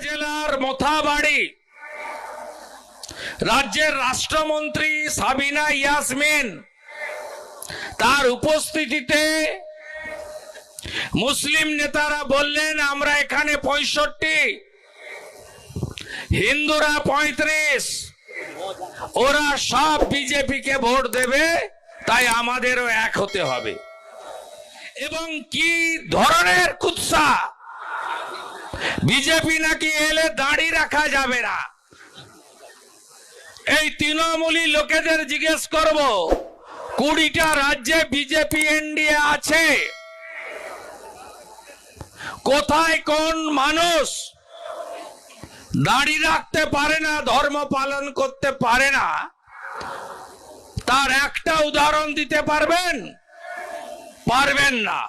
জেলার মোথাবাড়ি রাজ্যের রাষ্ট্রমন্ত্রী সাবিনা ইয়াসমিন তার উপস্থিতিতে মুসলিম নেতারা বললেন আমরা এখানে 65, হিন্দুরা 35, ওরা সব বিজেপি কে ভোট দেবে, তাই আমাদেরও এক হতে হবে। এবং কি ধরনের কুৎসা, বিজেপি নাকি এলে দাড়ি রাখা যাবে না। এই তৃণমূলী লোকেদের জিজ্ঞেস করব, 20টা রাজ্যে বিজেপি এনডিএ আছে, কোথায় কোন মানুষ দাড়ি রাখতে পারে না, ধর্ম পালন করতে পারে না, তার একটা উদাহরণ দিতে পারবেন? পারবেন না।